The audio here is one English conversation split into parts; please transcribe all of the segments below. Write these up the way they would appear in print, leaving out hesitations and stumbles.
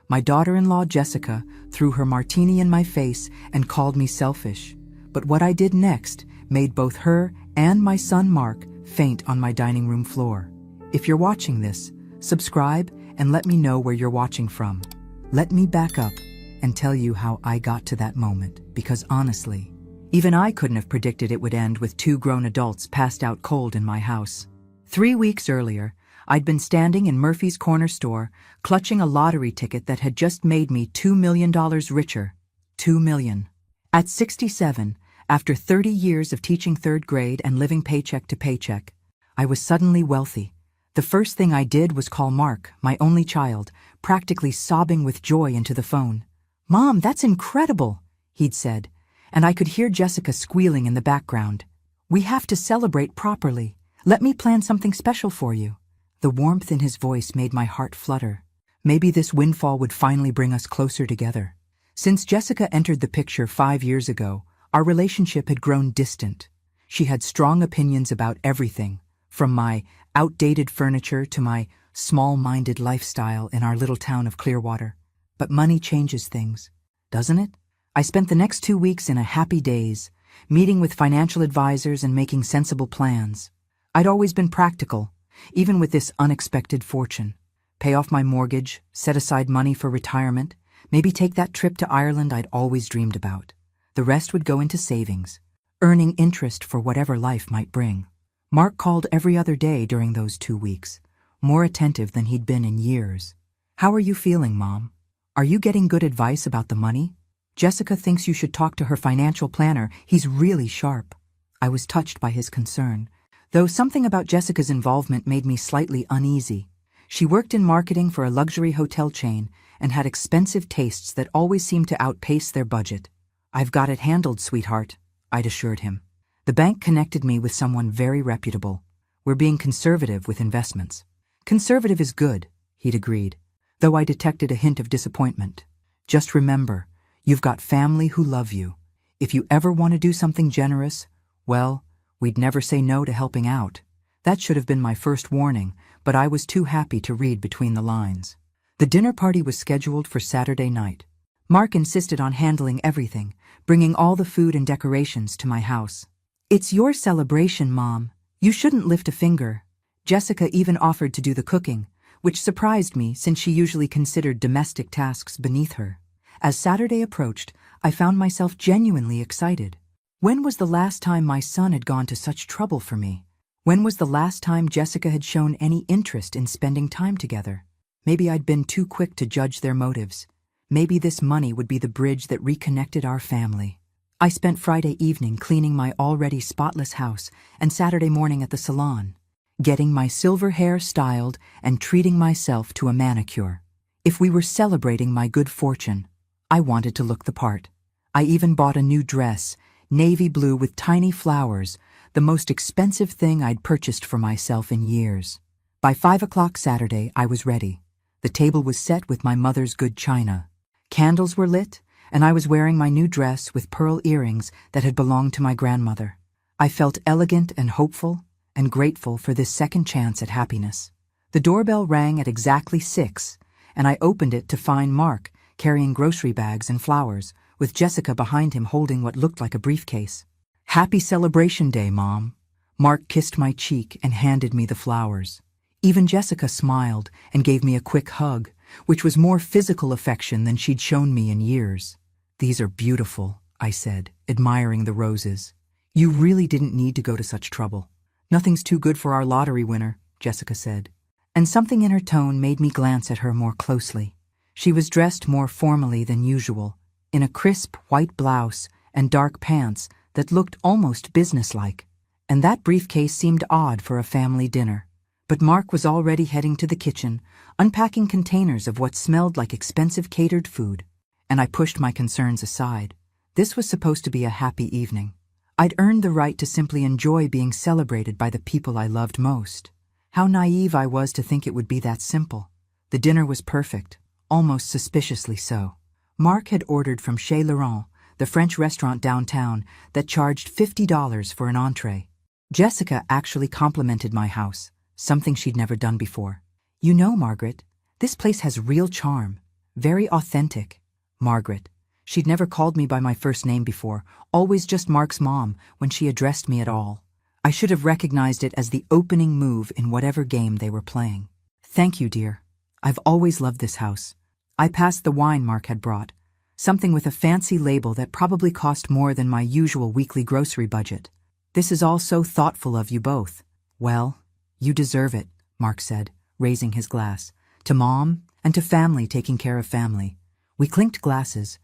My daughter-in-law Jessica threw her martini in my face and called me selfish. But what I did next made both her and my son Mark faint on my dining room floor. If you're watching this, subscribe and let me know where you're watching from. Let me back up and tell you how I got to that moment, because honestly, even I couldn't have predicted it would end with 2 grown adults passed out cold in my house. 3 weeks earlier, I'd been standing in Murphy's Corner store, clutching a lottery ticket that had just made me $2 million richer. $2 million. At 67, after 30 years of teaching 3rd grade and living paycheck to paycheck, I was suddenly wealthy. The first thing I did was call Mark, my only child, practically sobbing with joy into the phone. "Mom, that's incredible," he'd said, and I could hear Jessica squealing in the background. "We have to celebrate properly. Let me plan something special for you." The warmth in his voice made my heart flutter. Maybe this windfall would finally bring us closer together. Since Jessica entered the picture 5 years ago, our relationship had grown distant. She had strong opinions about everything, from my outdated furniture to my small-minded lifestyle in our little town of Clearwater. But money changes things, doesn't it? I spent the next 2 weeks in a happy daze, meeting with financial advisors and making sensible plans. I'd always been practical, even with this unexpected fortune. Pay off my mortgage, set aside money for retirement, maybe take that trip to Ireland I'd always dreamed about. The rest would go into savings, earning interest for whatever life might bring. Mark called every other day during those 2 weeks, more attentive than he'd been in years. "How are you feeling, Mom? Are you getting good advice about the money? Jessica thinks you should talk to her financial planner. He's really sharp." I was touched by his concern, though something about Jessica's involvement made me slightly uneasy. She worked in marketing for a luxury hotel chain and had expensive tastes that always seemed to outpace their budget. "I've got it handled, sweetheart," I'd assured him. "The bank connected me with someone very reputable. We're being conservative with investments." "Conservative is good," he'd agreed, though I detected a hint of disappointment. "Just remember, you've got family who love you. If you ever want to do something generous, well, we'd never say no to helping out." That should have been my first warning, but I was too happy to read between the lines. The dinner party was scheduled for Saturday night. Mark insisted on handling everything, bringing all the food and decorations to my house. "It's your celebration, Mom. You shouldn't lift a finger." Jessica even offered to do the cooking, which surprised me since she usually considered domestic tasks beneath her. As Saturday approached, I found myself genuinely excited. When was the last time my son had gone to such trouble for me? When was the last time Jessica had shown any interest in spending time together? Maybe I'd been too quick to judge their motives. Maybe this money would be the bridge that reconnected our family. I spent Friday evening cleaning my already spotless house and Saturday morning at the salon, getting my silver hair styled and treating myself to a manicure. If we were celebrating my good fortune, I wanted to look the part. I even bought a new dress, navy blue with tiny flowers, the most expensive thing I'd purchased for myself in years. By 5 o'clock Saturday, I was ready. The table was set with my mother's good china. Candles were lit, and I was wearing my new dress with pearl earrings that had belonged to my grandmother. I felt elegant and hopeful, and grateful for this second chance at happiness. The doorbell rang at exactly 6, and I opened it to find Mark carrying grocery bags and flowers, with Jessica behind him holding what looked like a briefcase. "Happy Celebration Day, Mom." Mark kissed my cheek and handed me the flowers. Even Jessica smiled and gave me a quick hug, which was more physical affection than she'd shown me in years. "These are beautiful," I said, admiring the roses. "You really didn't need to go to such trouble." "Nothing's too good for our lottery winner," Jessica said, and something in her tone made me glance at her more closely. She was dressed more formally than usual, in a crisp white blouse and dark pants that looked almost businesslike, and that briefcase seemed odd for a family dinner. But Mark was already heading to the kitchen, unpacking containers of what smelled like expensive catered food, and I pushed my concerns aside. This was supposed to be a happy evening. I'd earned the right to simply enjoy being celebrated by the people I loved most. How naive I was to think it would be that simple. The dinner was perfect, almost suspiciously so. Mark had ordered from Chez Laurent, the French restaurant downtown that charged $50 for an entree. Jessica actually complimented my house, something she'd never done before. "You know, Margaret, this place has real charm. Very authentic. Margaret. She'd never called me by my first name before, always just Mark's mom when she addressed me at all. I should have recognized it as the opening move in whatever game they were playing. Thank you, dear. I've always loved this house. I passed the wine Mark had brought, something with a fancy label that probably cost more than my usual weekly grocery budget. This is all so thoughtful of you both. Well, you deserve it, Mark said, raising his glass. To Mom and to family taking care of family. We clinked glasses,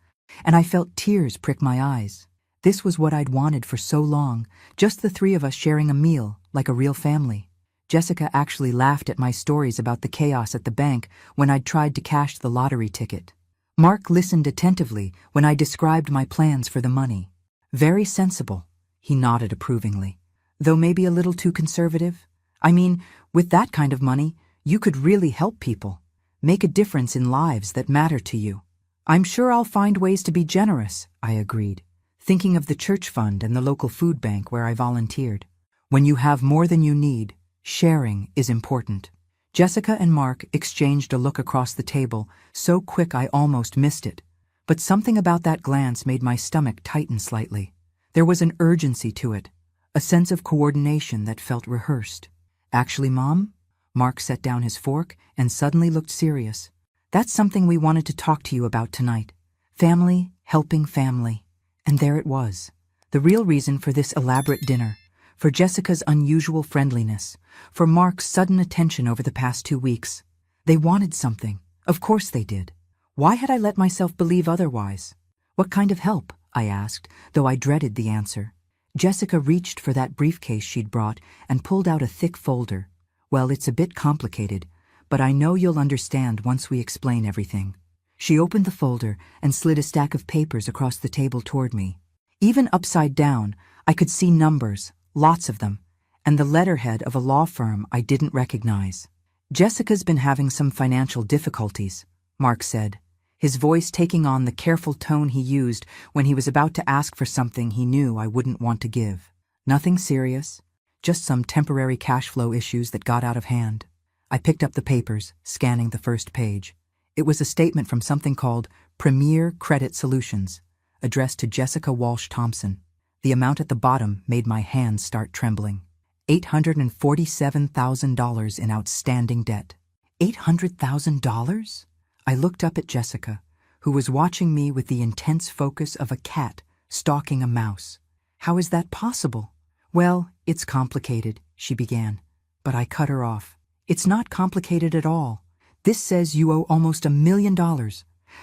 and I felt tears prick my eyes. This was what I'd wanted for so long, just the three of us sharing a meal like a real family. Jessica actually laughed at my stories about the chaos at the bank when I'd tried to cash the lottery ticket. Mark listened attentively when I described my plans for the money. Very sensible, he nodded approvingly. Though maybe a little too conservative. I mean, with that kind of money, you could really help people, make a difference in lives that matter to you. I'm sure I'll find ways to be generous, I agreed, thinking of the church fund and the local food bank where I volunteered. When you have more than you need, sharing is important. Jessica and Mark exchanged a look across the table, so quick I almost missed it. But something about that glance made my stomach tighten slightly. There was an urgency to it, a sense of coordination that felt rehearsed. Actually, Mom? Mark set down his fork and suddenly looked serious. That's something we wanted to talk to you about tonight. Family, helping family. And there it was. The real reason for this elaborate dinner. For Jessica's unusual friendliness. For Mark's sudden attention over the past 2 weeks. They wanted something. Of course they did. Why had I let myself believe otherwise? What kind of help? I asked, though I dreaded the answer. Jessica reached for that briefcase she'd brought and pulled out a thick folder. Well, it's a bit complicated, but I know you'll understand once we explain everything. She opened the folder and slid a stack of papers across the table toward me. Even upside down, I could see numbers, lots of them, and the letterhead of a law firm I didn't recognize. Jessica's been having some financial difficulties, Mark said, his voice taking on the careful tone he used when he was about to ask for something he knew I wouldn't want to give. Nothing serious, just some temporary cash flow issues that got out of hand. I picked up the papers, scanning the first page. It was a statement from something called Premier Credit Solutions, addressed to Jessica Walsh Thompson. The amount at the bottom made my hands start trembling. $847,000 in outstanding debt. $800,000? I looked up at Jessica, who was watching me with the intense focus of a cat stalking a mouse. How is that possible? Well, it's complicated, she began, but I cut her off. It's not complicated at all. This says you owe almost $1 million.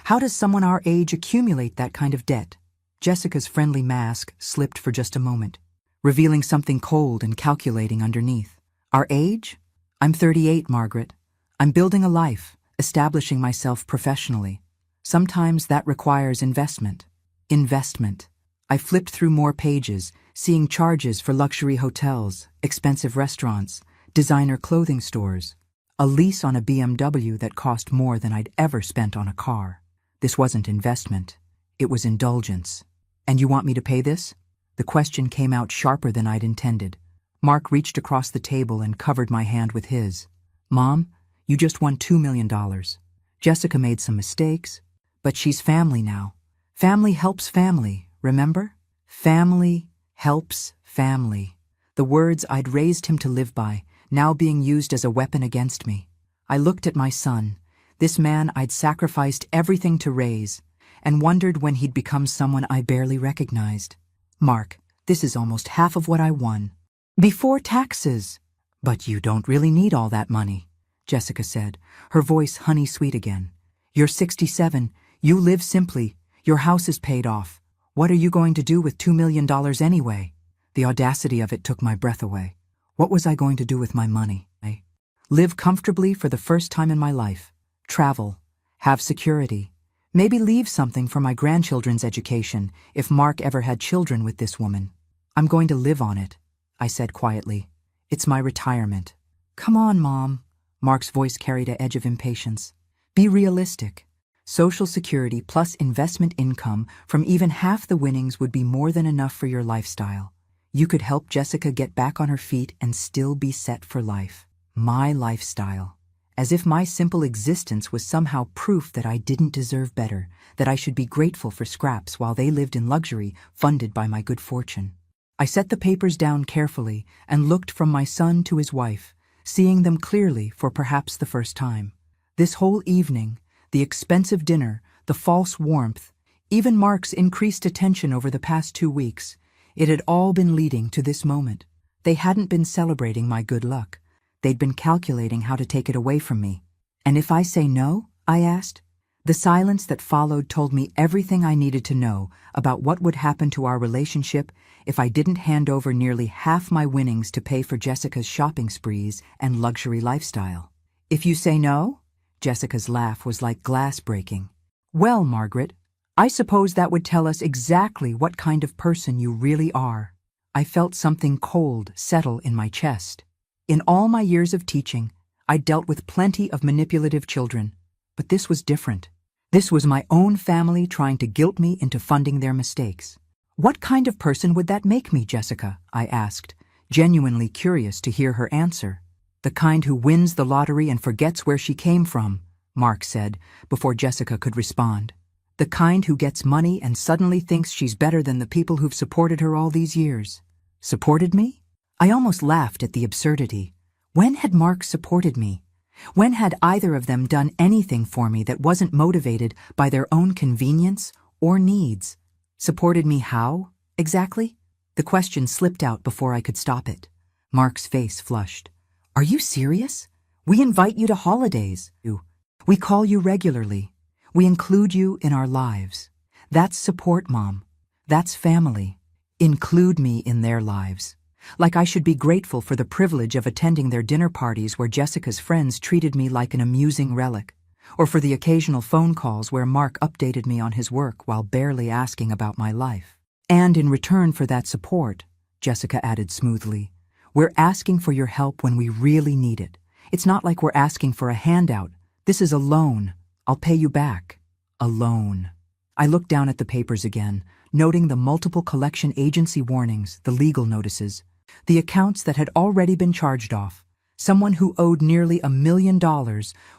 How does someone our age accumulate that kind of debt? Jessica's friendly mask slipped for just a moment, revealing something cold and calculating underneath. Our age? I'm 38, Margaret. I'm building a life, establishing myself professionally. Sometimes that requires investment. Investment. I flipped through more pages, seeing charges for luxury hotels, expensive restaurants, designer clothing stores, a lease on a BMW that cost more than I'd ever spent on a car. This wasn't investment. It was indulgence. And you want me to pay this? The question came out sharper than I'd intended. Mark reached across the table and covered my hand with his. Mom, you just won $2 million. Jessica made some mistakes, but she's family now. Family helps family, remember? Family helps family. The words I'd raised him to live by, now being used as a weapon against me. I looked at my son, this man I'd sacrificed everything to raise, and wondered when he'd become someone I barely recognized. Mark, this is almost half of what I won. Before taxes. But you don't really need all that money, Jessica said, her voice honey-sweet again. You're 67, you live simply, your house is paid off. What are you going to do with $2 million anyway? The audacity of it took my breath away. What was I going to do with my money? Live comfortably for the first time in my life. Travel. Have security. Maybe leave something for my grandchildren's education if Mark ever had children with this woman. I'm going to live on it, I said quietly. It's my retirement. Come on, Mom. Mark's voice carried an edge of impatience. Be realistic. Social Security plus investment income from even half the winnings would be more than enough for your lifestyle. You could help Jessica get back on her feet and still be set for life. My lifestyle. as if my simple existence was somehow proof that I didn't deserve better, that I should be grateful for scraps while they lived in luxury funded by my good fortune. I set the papers down carefully and looked from my son to his wife, seeing them clearly for perhaps the first time. This whole evening, the expensive dinner, the false warmth, even Mark's increased attention over the past 2 weeks, it had all been leading to this moment. They hadn't been celebrating my good luck. They'd been calculating how to take it away from me. And if I say no? I asked. The silence that followed told me everything I needed to know about what would happen to our relationship if I didn't hand over nearly half my winnings to pay for Jessica's shopping sprees and luxury lifestyle. If you say no? Jessica's laugh was like glass breaking. Well, Margaret, I suppose that would tell us exactly what kind of person you really are. I felt something cold settle in my chest. In all my years of teaching, I dealt with plenty of manipulative children, but this was different. This was my own family trying to guilt me into funding their mistakes. What kind of person would that make me, Jessica? I asked, genuinely curious to hear her answer. The kind who wins the lottery and forgets where she came from, Mark said, before Jessica could respond. The kind who gets money and suddenly thinks she's better than the people who've supported her all these years. Supported me? I almost laughed at the absurdity. When had Mark supported me? When had either of them done anything for me that wasn't motivated by their own convenience or needs? Supported me how, exactly? The question slipped out before I could stop it. Mark's face flushed. Are you serious? We invite you to holidays. We call you regularly. We include you in our lives. That's support, Mom. That's family. Include me in their lives. Like I should be grateful for the privilege of attending their dinner parties where Jessica's friends treated me like an amusing relic, or for the occasional phone calls where Mark updated me on his work while barely asking about my life. And in return for that support, Jessica added smoothly, we're asking for your help when we really need it. It's not like we're asking for a handout. This is a loan. I'll pay you back. A loan. I looked down at the papers again, noting the multiple collection agency warnings, the legal notices, the accounts that had already been charged off. Someone who owed nearly $1 million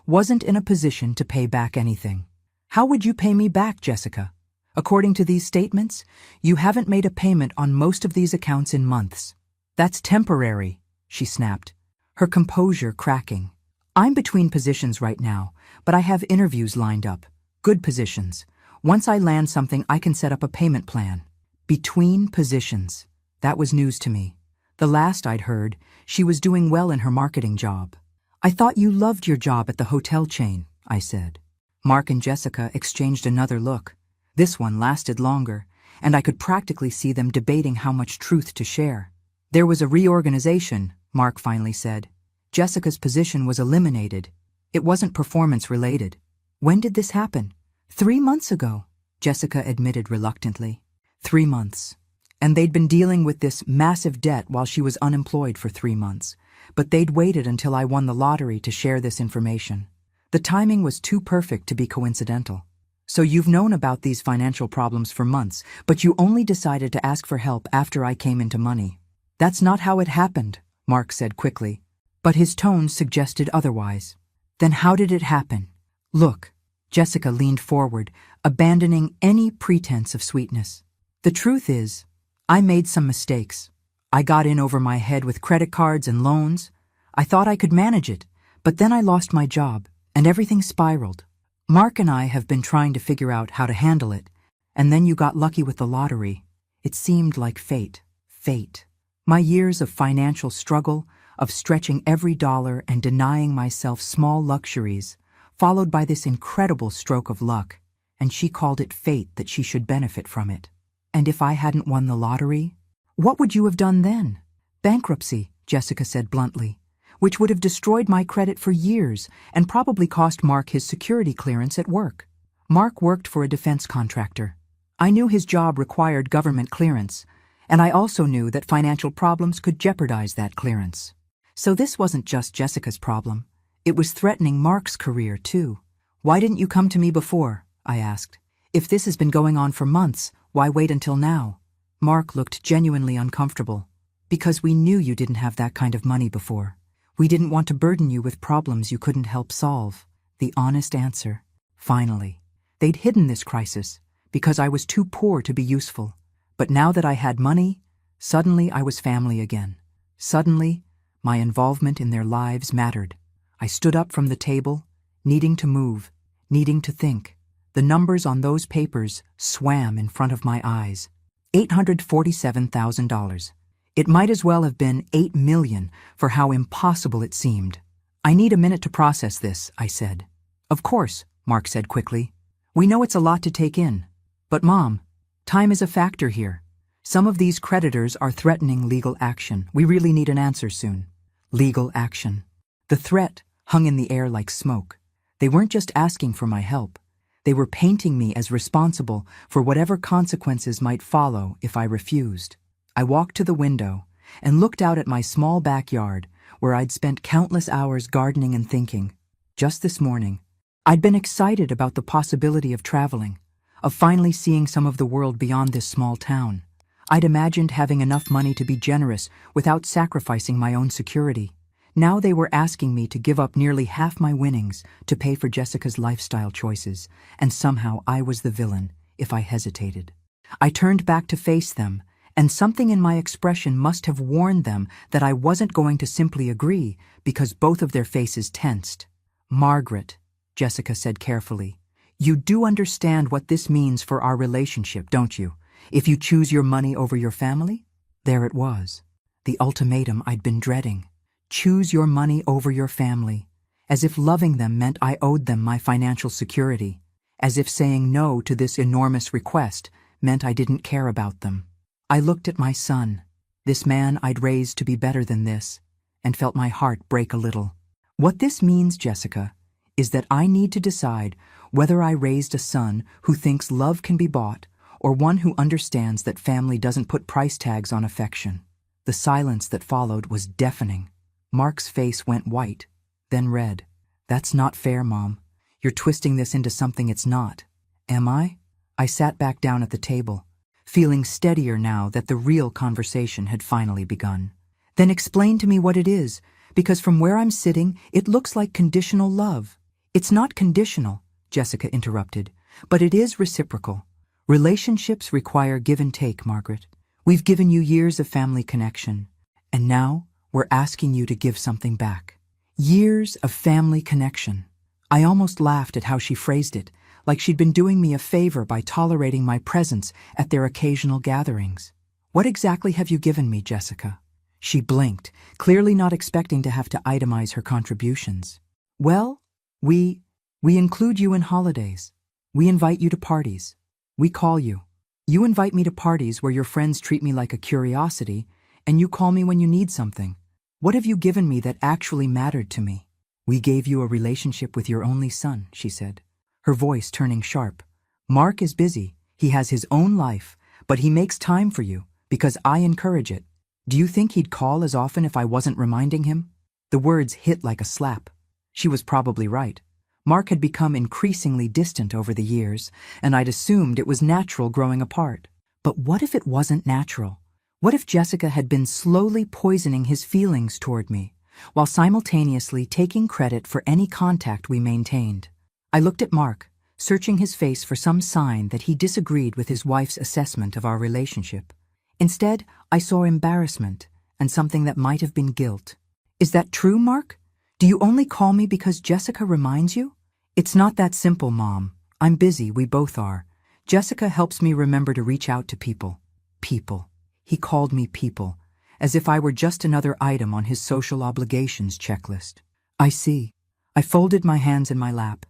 wasn't in a position to pay back anything. How would you pay me back, Jessica? According to these statements, you haven't made a payment on most of these accounts in months. That's temporary, she snapped, her composure cracking. I'm between positions right now, but I have interviews lined up. Good positions. Once I land something, I can set up a payment plan. Between positions. That was news to me. The last I'd heard, she was doing well in her marketing job. I thought you loved your job at the hotel chain, I said. Mark and Jessica exchanged another look. This one lasted longer, and I could practically see them debating how much truth to share. There was a reorganization, Mark finally said. Jessica's position was eliminated. It wasn't performance-related. When did this happen? 3 months ago, Jessica admitted reluctantly. 3 months. And they'd been dealing with this massive debt while she was unemployed for 3 months. But they'd waited until I won the lottery to share this information. The timing was too perfect to be coincidental. So you've known about these financial problems for months, but you only decided to ask for help after I came into money. That's not how it happened, Mark said quickly. But his tone suggested otherwise. Then how did it happen? Look, Jessica leaned forward, abandoning any pretense of sweetness. The truth is, I made some mistakes. I got in over my head with credit cards and loans. I thought I could manage it, but then I lost my job, and everything spiraled. Mark and I have been trying to figure out how to handle it, and then you got lucky with the lottery. It seemed like fate. Fate. My years of financial struggle, of stretching every dollar and denying myself small luxuries, followed by this incredible stroke of luck, and she called it fate that she should benefit from it. And if I hadn't won the lottery, what would you have done then? Bankruptcy, Jessica said bluntly, which would have destroyed my credit for years and probably cost Mark his security clearance at work. Mark worked for a defense contractor. I knew his job required government clearance, and I also knew that financial problems could jeopardize that clearance. So this wasn't just Jessica's problem. It was threatening Mark's career, too. Why didn't you come to me before? I asked. If this has been going on for months, why wait until now? Mark looked genuinely uncomfortable. Because we knew you didn't have that kind of money before. We didn't want to burden you with problems you couldn't help solve. The honest answer. Finally. They'd hidden this crisis because I was too poor to be useful. But now that I had money, suddenly I was family again. Suddenly, my involvement in their lives mattered. I stood up from the table, needing to move, needing to think. The numbers on those papers swam in front of my eyes. $847,000. It might as well have been $8 million for how impossible it seemed. I need a minute to process this, I said. Of course, Mark said quickly. We know it's a lot to take in. But Mom, time is a factor here. Some of these creditors are threatening legal action. We really need an answer soon. Legal action. The threat hung in the air like smoke. They weren't just asking for my help. They were painting me as responsible for whatever consequences might follow if I refused. I walked to the window and looked out at my small backyard where I'd spent countless hours gardening and thinking. Just this morning, I'd been excited about the possibility of traveling, of finally seeing some of the world beyond this small town. I'd imagined having enough money to be generous without sacrificing my own security. Now they were asking me to give up nearly half my winnings to pay for Jessica's lifestyle choices, and somehow I was the villain if I hesitated. I turned back to face them, and something in my expression must have warned them that I wasn't going to simply agree because both of their faces tensed. Margaret, Jessica said carefully, you do understand what this means for our relationship, don't you? If you choose your money over your family? There it was, the ultimatum I'd been dreading. Choose your money over your family, as if loving them meant I owed them my financial security, as if saying no to this enormous request meant I didn't care about them. I looked at my son, this man I'd raised to be better than this, and felt my heart break a little. What this means, Jessica, is that I need to decide whether I raised a son who thinks love can be bought or one who understands that family doesn't put price tags on affection. The silence that followed was deafening. Mark's face went white, then red. That's not fair, Mom. You're twisting this into something it's not. Am I? I sat back down at the table, feeling steadier now that the real conversation had finally begun. Then explain to me what it is, because from where I'm sitting, it looks like conditional love. It's not conditional, Jessica interrupted, but it is reciprocal. Relationships require give and take, Margaret. We've given you years of family connection, and now we're asking you to give something back. Years of family connection. I almost laughed at how she phrased it, like she'd been doing me a favor by tolerating my presence at their occasional gatherings. What exactly have you given me, Jessica? She blinked, clearly not expecting to have to itemize her contributions. Well, we include you in holidays. We invite you to parties. We call you. You invite me to parties where your friends treat me like a curiosity, and you call me when you need something. What have you given me that actually mattered to me? We gave you a relationship with your only son, she said, her voice turning sharp. Mark is busy. He has his own life, but he makes time for you because I encourage it. Do you think he'd call as often if I wasn't reminding him? The words hit like a slap. She was probably right. Mark had become increasingly distant over the years, and I'd assumed it was natural growing apart. But what if it wasn't natural? What if Jessica had been slowly poisoning his feelings toward me, while simultaneously taking credit for any contact we maintained? I looked at Mark, searching his face for some sign that he disagreed with his wife's assessment of our relationship. Instead, I saw embarrassment and something that might have been guilt. Is that true, Mark? Do you only call me because Jessica reminds you? It's not that simple, Mom. I'm busy, we both are. Jessica helps me remember to reach out to people. People. He called me people, as if I were just another item on his social obligations checklist. I see. I folded my hands in my lap,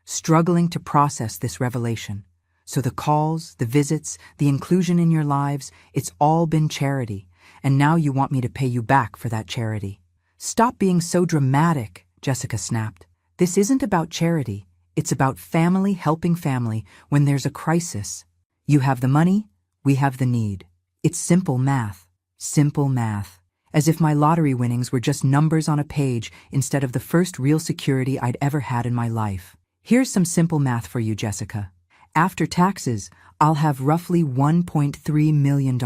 struggling to process this revelation. So the calls, the visits, the inclusion in your lives, it's all been charity, and now you want me to pay you back for that charity. Stop being so dramatic, Jessica snapped. This isn't about charity. It's about family helping family when there's a crisis. You have the money, we have the need. It's simple math. Simple math. As if my lottery winnings were just numbers on a page instead of the first real security I'd ever had in my life. Here's some simple math for you, Jessica. After taxes, I'll have roughly $1.3 million.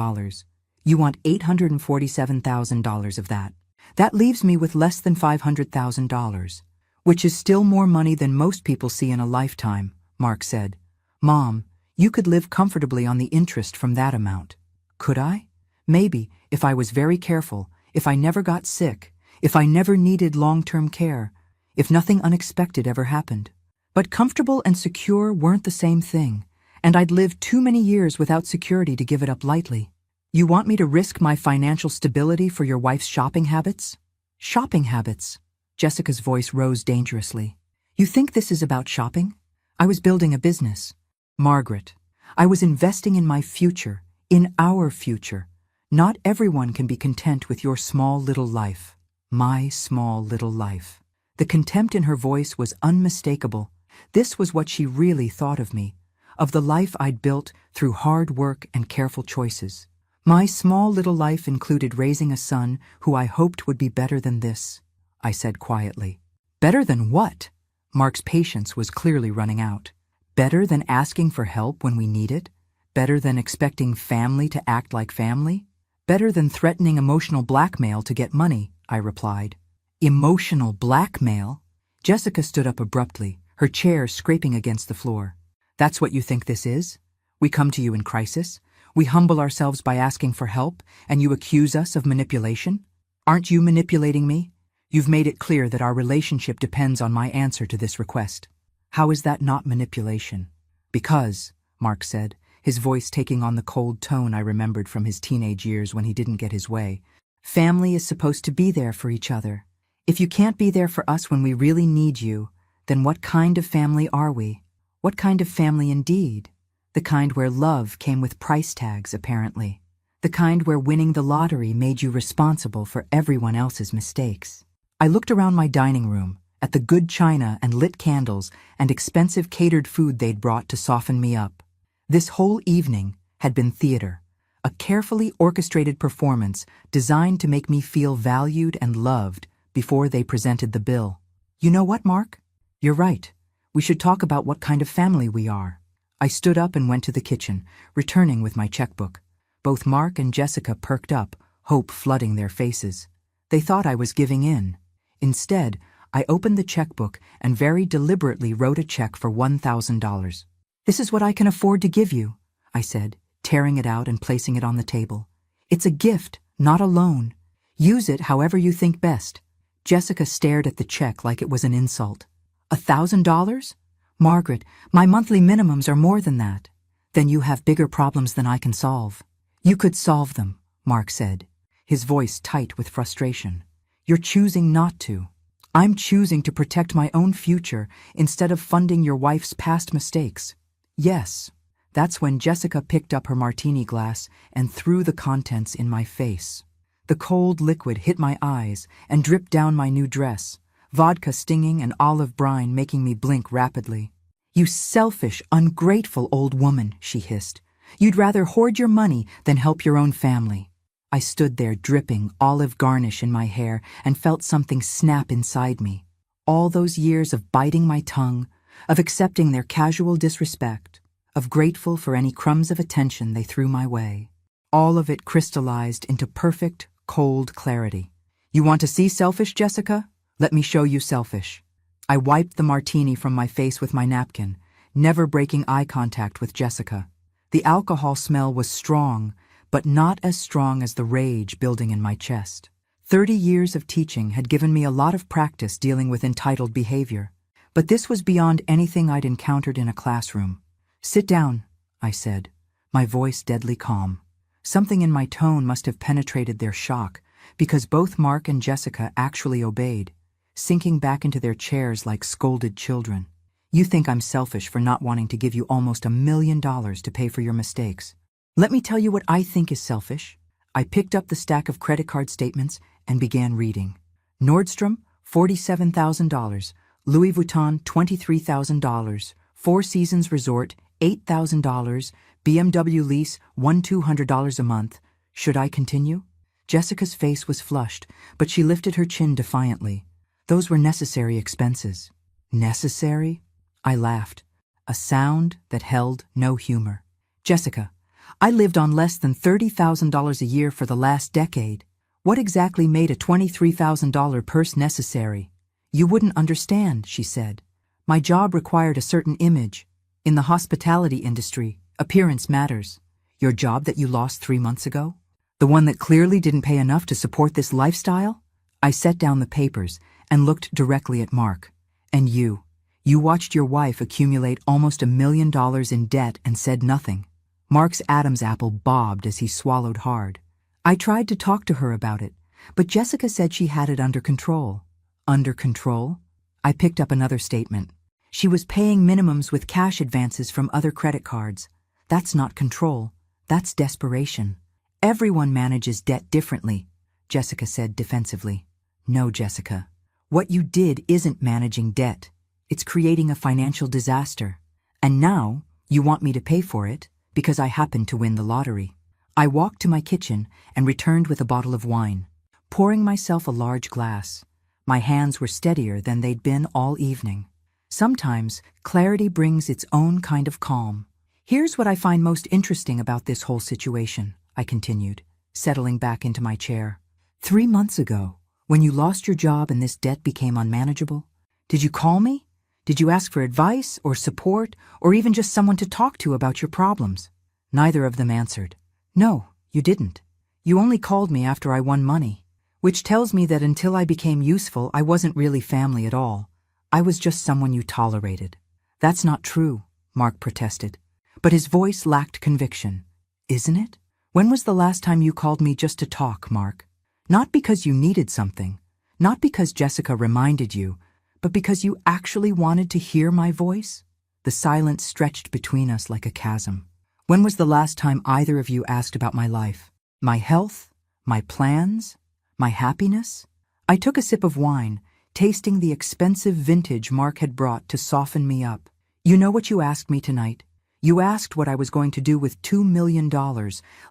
You want $847,000 of that. That leaves me with less than $500,000, which is still more money than most people see in a lifetime, Mark said. Mom, you could live comfortably on the interest from that amount. Could I? Maybe, if I was very careful, if I never got sick, if I never needed long-term care, if nothing unexpected ever happened. But comfortable and secure weren't the same thing, and I'd lived too many years without security to give it up lightly. You want me to risk my financial stability for your wife's shopping habits? Shopping habits. Jessica's voice rose dangerously. You think this is about shopping? I was building a business. Margaret, I was investing in my future, in our future. Not everyone can be content with your small little life. My small little life. The contempt in her voice was unmistakable. This was what she really thought of me, of the life I'd built through hard work and careful choices. My small little life included raising a son who I hoped would be better than this, I said quietly. Better than what? Mark's patience was clearly running out. Better than asking for help when we need it? Better than expecting family to act like family? Better than threatening emotional blackmail to get money, I replied. Emotional blackmail? Jessica stood up abruptly, her chair scraping against the floor. That's what you think this is? We come to you in crisis? We humble ourselves by asking for help, and you accuse us of manipulation? Aren't you manipulating me? You've made it clear that our relationship depends on my answer to this request. How is that not manipulation? Because, Mark said, his voice taking on the cold tone I remembered from his teenage years when he didn't get his way. Family is supposed to be there for each other. If you can't be there for us when we really need you, then what kind of family are we? What kind of family indeed? The kind where love came with price tags, apparently. The kind where winning the lottery made you responsible for everyone else's mistakes. I looked around my dining room, at the good china and lit candles and expensive catered food they'd brought to soften me up. This whole evening had been theater, a carefully orchestrated performance designed to make me feel valued and loved before they presented the bill. You know what, Mark? You're right. We should talk about what kind of family we are. I stood up and went to the kitchen, returning with my checkbook. Both Mark and Jessica perked up, hope flooding their faces. They thought I was giving in. Instead, I opened the checkbook and very deliberately wrote a check for $1,000. This is what I can afford to give you, I said, tearing it out and placing it on the table. It's a gift, not a loan. Use it however you think best. Jessica stared at the check like it was an insult. $1,000? Margaret, my monthly minimums are more than that. Then you have bigger problems than I can solve. You could solve them, Mark said, his voice tight with frustration. You're choosing not to. I'm choosing to protect my own future instead of funding your wife's past mistakes. Yes. That's when Jessica picked up her martini glass and threw the contents in my face. The cold liquid hit my eyes and dripped down my new dress, vodka stinging and olive brine making me blink rapidly. You selfish, ungrateful old woman, she hissed. You'd rather hoard your money than help your own family. I stood there dripping olive garnish in my hair and felt something snap inside me. All those years of biting my tongue, of accepting their casual disrespect, of grateful for any crumbs of attention they threw my way. All of it crystallized into perfect, cold clarity. You want to see selfish, Jessica? Let me show you selfish. I wiped the martini from my face with my napkin, never breaking eye contact with Jessica. The alcohol smell was strong, but not as strong as the rage building in my chest. 30 years of teaching had given me a lot of practice dealing with entitled behavior, but this was beyond anything I'd encountered in a classroom. Sit down, I said, my voice deadly calm. Something in my tone must have penetrated their shock, because both Mark and Jessica actually obeyed, sinking back into their chairs like scolded children. You think I'm selfish for not wanting to give you almost $1 million to pay for your mistakes. Let me tell you what I think is selfish. I picked up the stack of credit card statements and began reading. Nordstrom, $47,000. Louis Vuitton, $23,000. Four Seasons Resort, $8,000. BMW lease, $1,200 a month. Should I continue? Jessica's face was flushed, but she lifted her chin defiantly. Those were necessary expenses. Necessary? I laughed, a sound that held no humor. Jessica, I lived on less than $30,000 a year for the last decade. What exactly made a $23,000 purse necessary? You wouldn't understand, she said. My job required a certain image. In the hospitality industry, appearance matters. Your job that you lost 3 months ago? The one that clearly didn't pay enough to support this lifestyle? I set down the papers and looked directly at Mark. And you watched your wife accumulate almost $1 million in debt and said nothing. Mark's Adam's apple bobbed as he swallowed hard. I tried to talk to her about it, but Jessica said she had it under control. Under control? I picked up another statement. She was paying minimums with cash advances from other credit cards. That's not control. That's desperation. Everyone manages debt differently, Jessica said defensively. No, Jessica. What you did isn't managing debt. It's creating a financial disaster. And now, you want me to pay for it because I happened to win the lottery. I walked to my kitchen and returned with a bottle of wine, pouring myself a large glass. My hands were steadier than they'd been all evening. Sometimes, clarity brings its own kind of calm. Here's what I find most interesting about this whole situation, I continued, settling back into my chair. 3 months ago, when you lost your job and this debt became unmanageable, did you call me? Did you ask for advice or support or even just someone to talk to about your problems? Neither of them answered. No, you didn't. You only called me after I won money, which tells me that until I became useful, I wasn't really family at all. I was just someone you tolerated. That's not true, Mark protested. But his voice lacked conviction. Isn't it? When was the last time you called me just to talk, Mark? Not because you needed something, not because Jessica reminded you, but because you actually wanted to hear my voice? The silence stretched between us like a chasm. When was the last time either of you asked about my life? My health? My plans? My happiness? I took a sip of wine, tasting the expensive vintage Mark had brought to soften me up. You know what you asked me tonight? You asked what I was going to do with $2 million,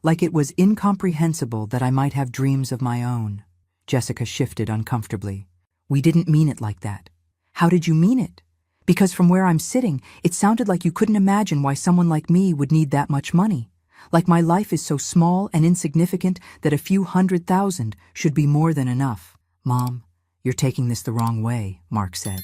like it was incomprehensible that I might have dreams of my own. Jessica shifted uncomfortably. We didn't mean it like that. How did you mean it? Because from where I'm sitting, it sounded like you couldn't imagine why someone like me would need that much money. Like my life is so small and insignificant that a few $100,000 should be more than enough. Mom, you're taking this the wrong way, Mark said.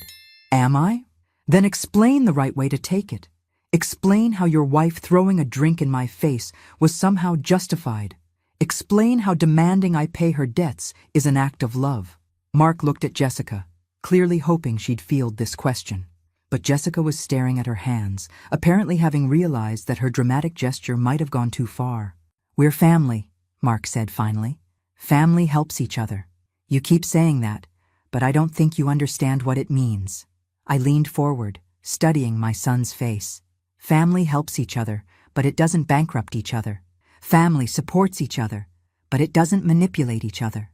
Am I? Then explain the right way to take it. Explain how your wife throwing a drink in my face was somehow justified. Explain how demanding I pay her debts is an act of love. Mark looked at Jessica, clearly hoping she'd field this question. But Jessica was staring at her hands, apparently having realized that her dramatic gesture might have gone too far. We're family, Mark said finally. Family helps each other. You keep saying that, but I don't think you understand what it means. I leaned forward, studying my son's face. Family helps each other, but it doesn't bankrupt each other. Family supports each other, but it doesn't manipulate each other.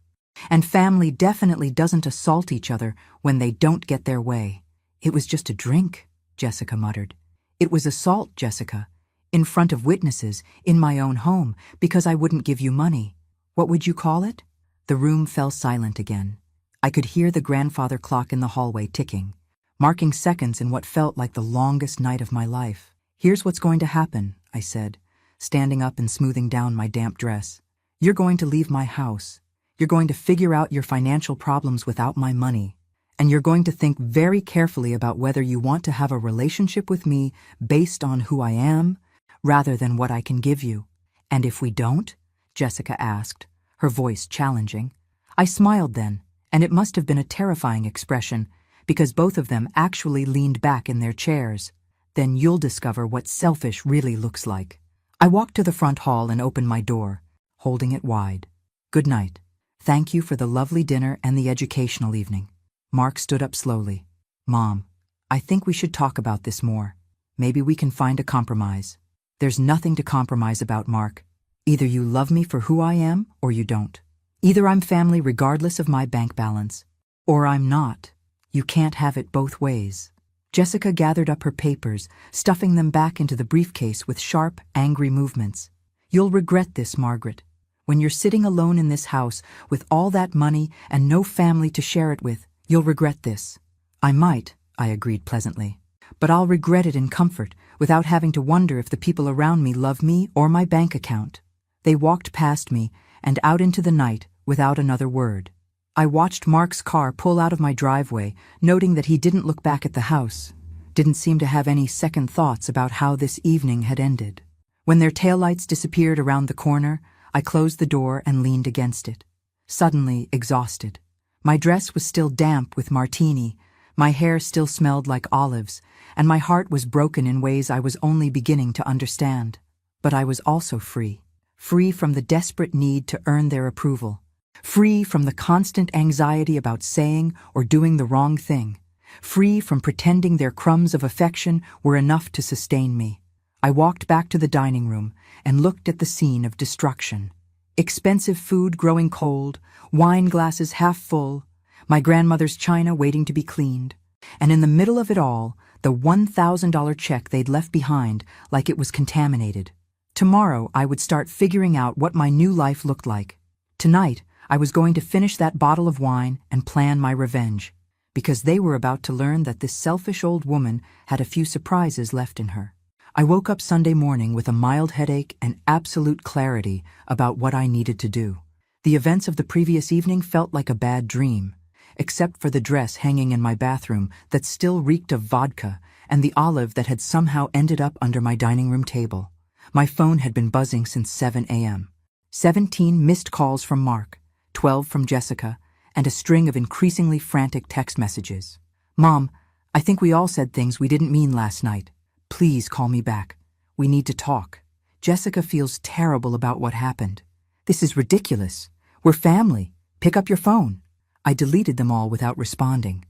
And family definitely doesn't assault each other when they don't get their way. It was just a drink, Jessica muttered. It was assault, Jessica. In front of witnesses, in my own home, because I wouldn't give you money. What would you call it? The room fell silent again. I could hear the grandfather clock in the hallway ticking, marking seconds in what felt like the longest night of my life. Here's what's going to happen, I said, standing up and smoothing down my damp dress. You're going to leave my house. You're going to figure out your financial problems without my money. And you're going to think very carefully about whether you want to have a relationship with me based on who I am, rather than what I can give you. And if we don't? Jessica asked, her voice challenging. I smiled then, and it must have been a terrifying expression, because both of them actually leaned back in their chairs. Then you'll discover what selfish really looks like. I walked to the front hall and opened my door, holding it wide. Good night. Thank you for the lovely dinner and the educational evening. Mark stood up slowly. Mom, I think we should talk about this more. Maybe we can find a compromise. There's nothing to compromise about, Mark. Either you love me for who I am or you don't. Either I'm family regardless of my bank balance, or I'm not. You can't have it both ways. Jessica gathered up her papers, stuffing them back into the briefcase with sharp, angry movements. You'll regret this, Margaret. When you're sitting alone in this house with all that money and no family to share it with, you'll regret this. I might, I agreed pleasantly. But I'll regret it in comfort, without having to wonder if the people around me love me or my bank account. They walked past me and out into the night without another word. I watched Mark's car pull out of my driveway, noting that he didn't look back at the house, didn't seem to have any second thoughts about how this evening had ended. When their taillights disappeared around the corner, I closed the door and leaned against it, suddenly exhausted. My dress was still damp with martini, my hair still smelled like olives, and my heart was broken in ways I was only beginning to understand. But I was also free. Free from the desperate need to earn their approval. Free from the constant anxiety about saying or doing the wrong thing. Free from pretending their crumbs of affection were enough to sustain me. I walked back to the dining room and looked at the scene of destruction. Expensive food growing cold, wine glasses half full, my grandmother's china waiting to be cleaned, and in the middle of it all, the $1,000 check they'd left behind like it was contaminated. Tomorrow I would start figuring out what my new life looked like. Tonight, I was going to finish that bottle of wine and plan my revenge, because they were about to learn that this selfish old woman had a few surprises left in her. I woke up Sunday morning with a mild headache and absolute clarity about what I needed to do. The events of the previous evening felt like a bad dream, except for the dress hanging in my bathroom that still reeked of vodka and the olive that had somehow ended up under my dining room table. My phone had been buzzing since 7 a.m. 17 missed calls from Mark, 12 from Jessica, and a string of increasingly frantic text messages. "Mom, I think we all said things we didn't mean last night. Please call me back. We need to talk. Jessica feels terrible about what happened. This is ridiculous. We're family. Pick up your phone." I deleted them all without responding.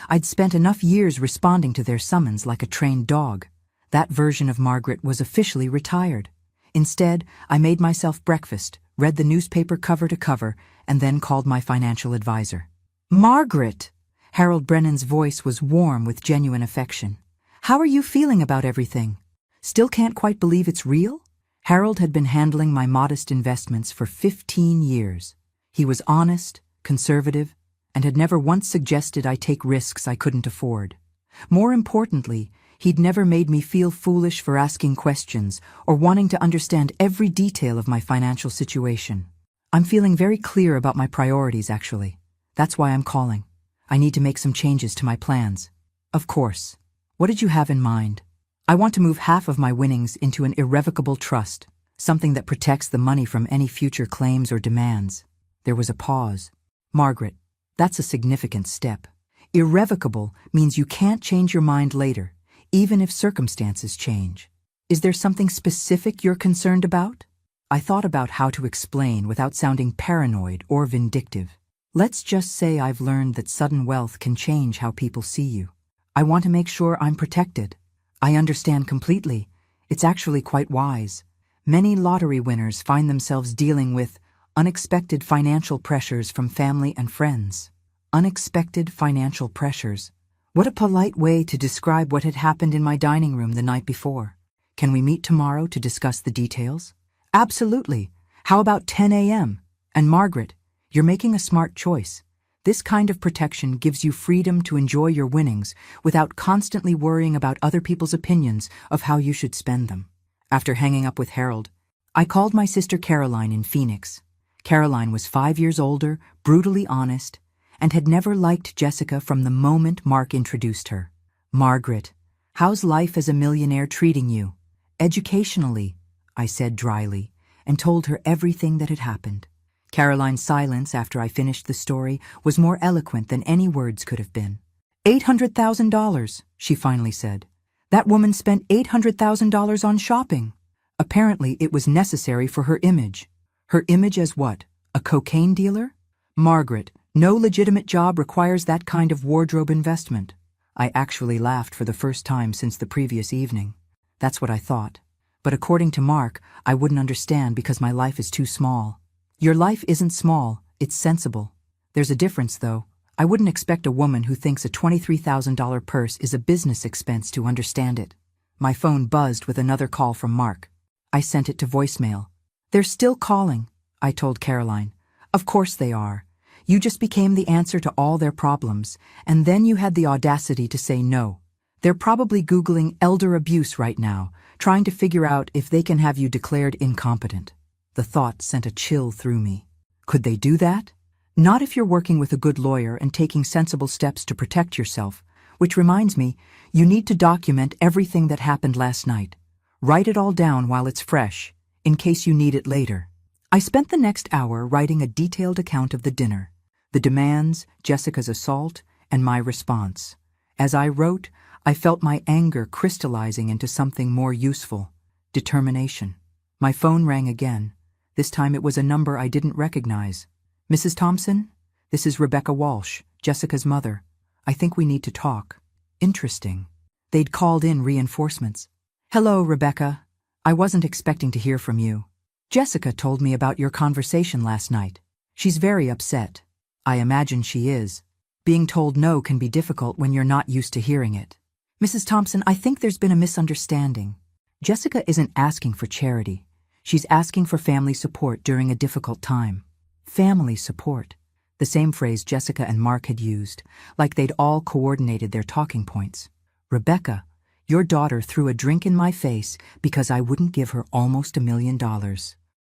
I'd spent enough years responding to their summons like a trained dog. That version of Margaret was officially retired. Instead, I made myself breakfast, read the newspaper cover to cover, and then called my financial advisor. "Margaret!" Harold Brennan's voice was warm with genuine affection. "How are you feeling about everything? Still can't quite believe it's real?" Harold had been handling my modest investments for 15 years. He was honest, conservative, and had never once suggested I take risks I couldn't afford. More importantly, he'd never made me feel foolish for asking questions or wanting to understand every detail of my financial situation. "I'm feeling very clear about my priorities, actually. That's why I'm calling. I need to make some changes to my plans." "Of course. What did you have in mind?" "I want to move half of my winnings into an irrevocable trust, something that protects the money from any future claims or demands." There was a pause. "Margaret, that's a significant step. Irrevocable means you can't change your mind later, even if circumstances change. Is there something specific you're concerned about?" I thought about how to explain without sounding paranoid or vindictive. "Let's just say I've learned that sudden wealth can change how people see you. I want to make sure I'm protected." "I understand completely. It's actually quite wise. Many lottery winners find themselves dealing with unexpected financial pressures from family and friends." Unexpected financial pressures. What a polite way to describe what had happened in my dining room the night before. "Can we meet tomorrow to discuss the details?" "Absolutely. How about 10 a.m.? And Margaret, you're making a smart choice. This kind of protection gives you freedom to enjoy your winnings without constantly worrying about other people's opinions of how you should spend them." After hanging up with Harold, I called my sister Caroline in Phoenix. Caroline was 5 years older, brutally honest, and had never liked Jessica from the moment Mark introduced her. "Margaret, how's life as a millionaire treating you?" "Educationally," I said dryly, and told her everything that had happened. Caroline's silence after I finished the story was more eloquent than any words could have been. $800,000, she finally said. "That woman spent $800,000 on shopping." Apparently it was necessary for her image. Her image as what? A cocaine dealer? "Margaret, no legitimate job requires that kind of wardrobe investment." I actually laughed for the first time since the previous evening. That's what I thought. But according to Mark, I wouldn't understand because my life is too small. "Your life isn't small, it's sensible. There's a difference, though. I wouldn't expect a woman who thinks a $23,000 purse is a business expense to understand it." My phone buzzed with another call from Mark. I sent it to voicemail. "They're still calling," I told Caroline. "Of course they are. You just became the answer to all their problems, and then you had the audacity to say no. They're probably Googling elder abuse right now, trying to figure out if they can have you declared incompetent." The thought sent a chill through me. Could they do that? Not if you're working with a good lawyer and taking sensible steps to protect yourself, which reminds me, you need to document everything that happened last night. Write it all down while it's fresh, in case you need it later. I spent the next hour writing a detailed account of the dinner, the demands, Jessica's assault, and my response. As I wrote, I felt my anger crystallizing into something more useful: determination. My phone rang again. This time it was a number I didn't recognize. Mrs. Thompson? This is Rebecca Walsh, Jessica's mother. I think we need to talk. Interesting. They'd called in reinforcements. Hello, Rebecca. I wasn't expecting to hear from you. Jessica told me about your conversation last night. She's very upset. I imagine she is. Being told no can be difficult when you're not used to hearing it. Mrs. Thompson, I think there's been a misunderstanding. Jessica isn't asking for charity. She's asking for family support during a difficult time. Family support. The same phrase Jessica and Mark had used, like they'd all coordinated their talking points. Rebecca, your daughter threw a drink in my face because I wouldn't give her almost $1 million.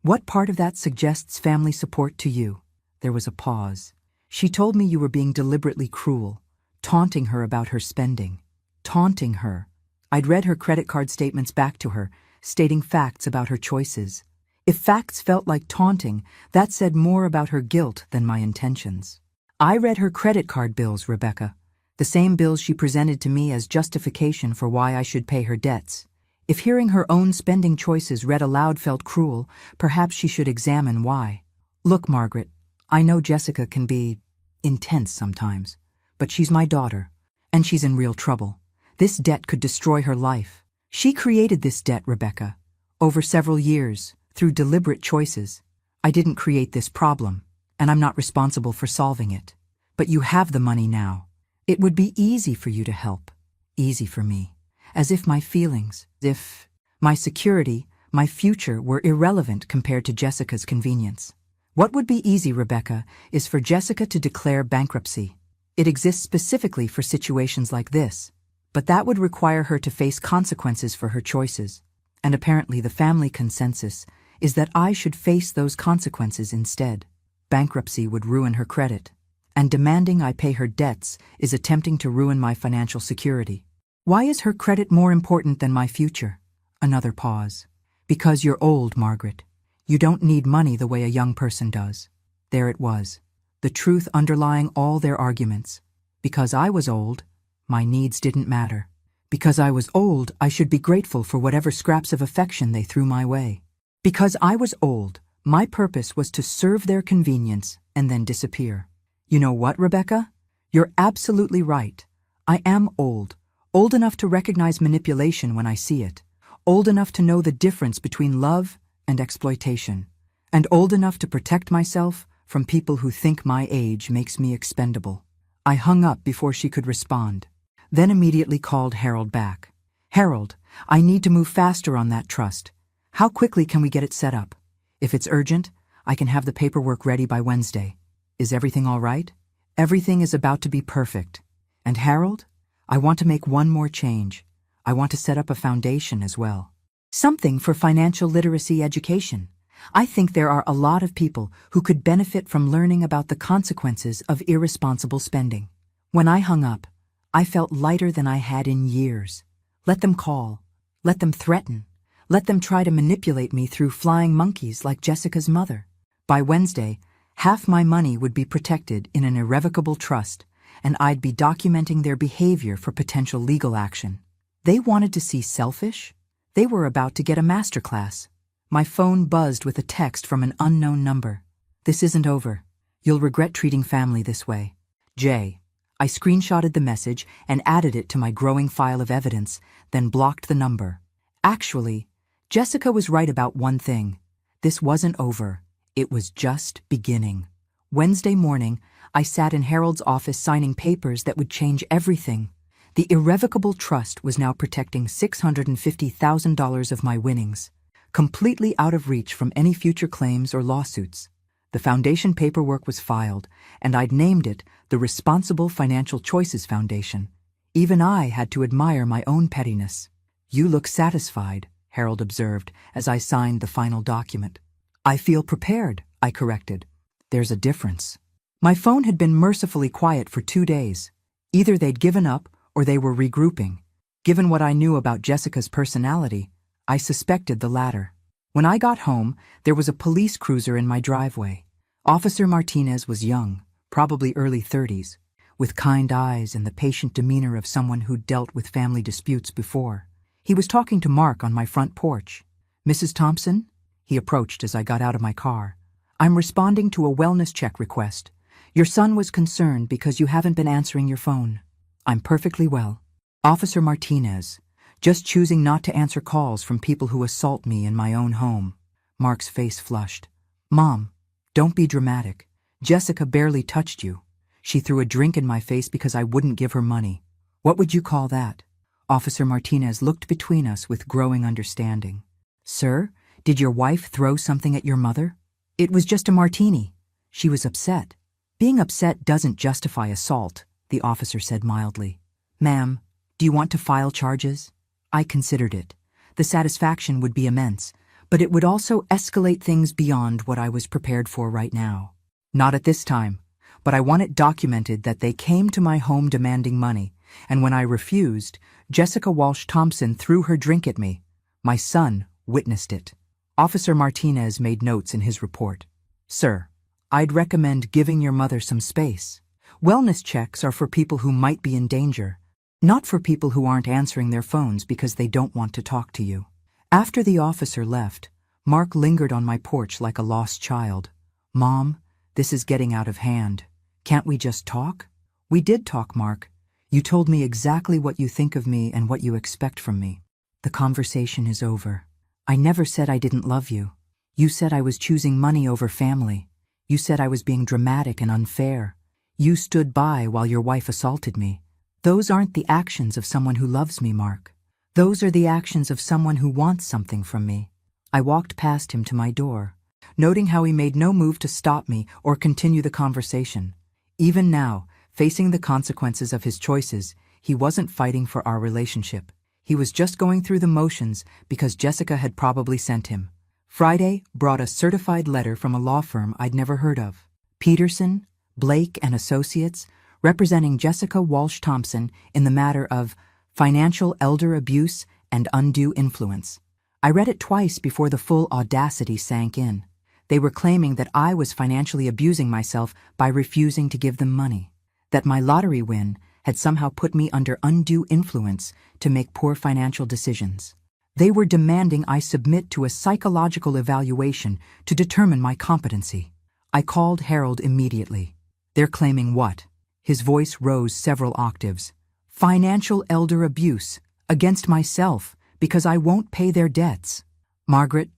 What part of that suggests family support to you? There was a pause. She told me you were being deliberately cruel, taunting her about her spending. Taunting her. I'd read her credit card statements back to her, stating facts about her choices. If facts felt like taunting, that said more about her guilt than my intentions. I read her credit card bills, Rebecca. The same bills she presented to me as justification for why I should pay her debts. If hearing her own spending choices read aloud felt cruel, perhaps she should examine why. Look, Margaret, I know Jessica can be intense sometimes, but she's my daughter, and she's in real trouble. This debt could destroy her life. She created this debt, Rebecca, over several years, through deliberate choices. I didn't create this problem, and I'm not responsible for solving it. But you have the money now. It would be easy for you to help. Easy for me. As if my feelings, if my security, my future were irrelevant compared to Jessica's convenience. What would be easy, Rebecca, is for Jessica to declare bankruptcy. It exists specifically for situations like this. But that would require her to face consequences for her choices. And apparently the family consensus is that I should face those consequences instead. Bankruptcy would ruin her credit. And demanding I pay her debts is attempting to ruin my financial security. Why is her credit more important than my future? Another pause. Because you're old, Margaret. You don't need money the way a young person does. There it was. The truth underlying all their arguments. Because I was old, my needs didn't matter. Because I was old, I should be grateful for whatever scraps of affection they threw my way. Because I was old, my purpose was to serve their convenience and then disappear. You know what, Rebecca? You're absolutely right. I am old. Old enough to recognize manipulation when I see it. Old enough to know the difference between love and exploitation. And old enough to protect myself from people who think my age makes me expendable. I hung up before she could respond. Then immediately called Harold back. Harold, I need to move faster on that trust. How quickly can we get it set up? If it's urgent, I can have the paperwork ready by Wednesday. Is everything all right? Everything is about to be perfect. And Harold, I want to make one more change. I want to set up a foundation as well. Something for financial literacy education. I think there are a lot of people who could benefit from learning about the consequences of irresponsible spending. When I hung up, I felt lighter than I had in years. Let them call. Let them threaten. Let them try to manipulate me through flying monkeys like Jessica's mother. By Wednesday, half my money would be protected in an irrevocable trust, and I'd be documenting their behavior for potential legal action. They wanted to see selfish? They were about to get a masterclass. My phone buzzed with a text from an unknown number. This isn't over. You'll regret treating family this way. Jay. I screenshotted the message and added it to my growing file of evidence, then blocked the number. Actually, Jessica was right about one thing. This wasn't over. It was just beginning. Wednesday morning, I sat in Harold's office signing papers that would change everything. The irrevocable trust was now protecting $650,000 of my winnings, completely out of reach from any future claims or lawsuits. The foundation paperwork was filed, and I'd named it the Responsible Financial Choices Foundation. Even I had to admire my own pettiness. You look satisfied, Harold observed as I signed the final document. I feel prepared, I corrected. There's a difference. My phone had been mercifully quiet for 2 days. Either they'd given up or they were regrouping. Given what I knew about Jessica's personality, I suspected the latter. When I got home, there was a police cruiser in my driveway. Officer Martinez was young, probably early 30s, with kind eyes and the patient demeanor of someone who'd dealt with family disputes before. He was talking to Mark on my front porch. "Mrs. Thompson?" He approached as I got out of my car. "I'm responding to a wellness check request. Your son was concerned because you haven't been answering your phone." "I'm perfectly well." "Officer Martinez, just choosing not to answer calls from people who assault me in my own home." Mark's face flushed. "Mom, don't be dramatic. Jessica barely touched you. She threw a drink in my face because I wouldn't give her money. What would you call that?" Officer Martinez looked between us with growing understanding. "Sir, did your wife throw something at your mother?" "It was just a martini. She was upset." "Being upset doesn't justify assault," the officer said mildly. "Ma'am, do you want to file charges?" I considered it. The satisfaction would be immense, but it would also escalate things beyond what I was prepared for right now. "Not at this time, but I want it documented that they came to my home demanding money, and when I refused, Jessica Walsh Thompson threw her drink at me. My son witnessed it." Officer Martinez made notes in his report. "Sir, I'd recommend giving your mother some space. Wellness checks are for people who might be in danger, not for people who aren't answering their phones because they don't want to talk to you." After the officer left, Mark lingered on my porch like a lost child. "Mom, this is getting out of hand. Can't we just talk?" "We did talk, Mark. You told me exactly what you think of me and what you expect from me. The conversation is over. I never said I didn't love you. You said I was choosing money over family. You said I was being dramatic and unfair. You stood by while your wife assaulted me. Those aren't the actions of someone who loves me, Mark. Those are the actions of someone who wants something from me." I walked past him to my door, noting how he made no move to stop me or continue the conversation. Even now, facing the consequences of his choices, he wasn't fighting for our relationship. He was just going through the motions because Jessica had probably sent him. Friday brought a certified letter from a law firm I'd never heard of. Peterson, Blake and Associates, representing Jessica Walsh Thompson in the matter of financial elder abuse and undue influence. I read it twice before the full audacity sank in. They were claiming that I was financially abusing myself by refusing to give them money, that my lottery win had somehow put me under undue influence to make poor financial decisions. They were demanding I submit to a psychological evaluation to determine my competency. I called Harold immediately. "They're claiming what?" His voice rose several octaves. "Financial elder abuse against myself because I won't pay their debts." "Margaret,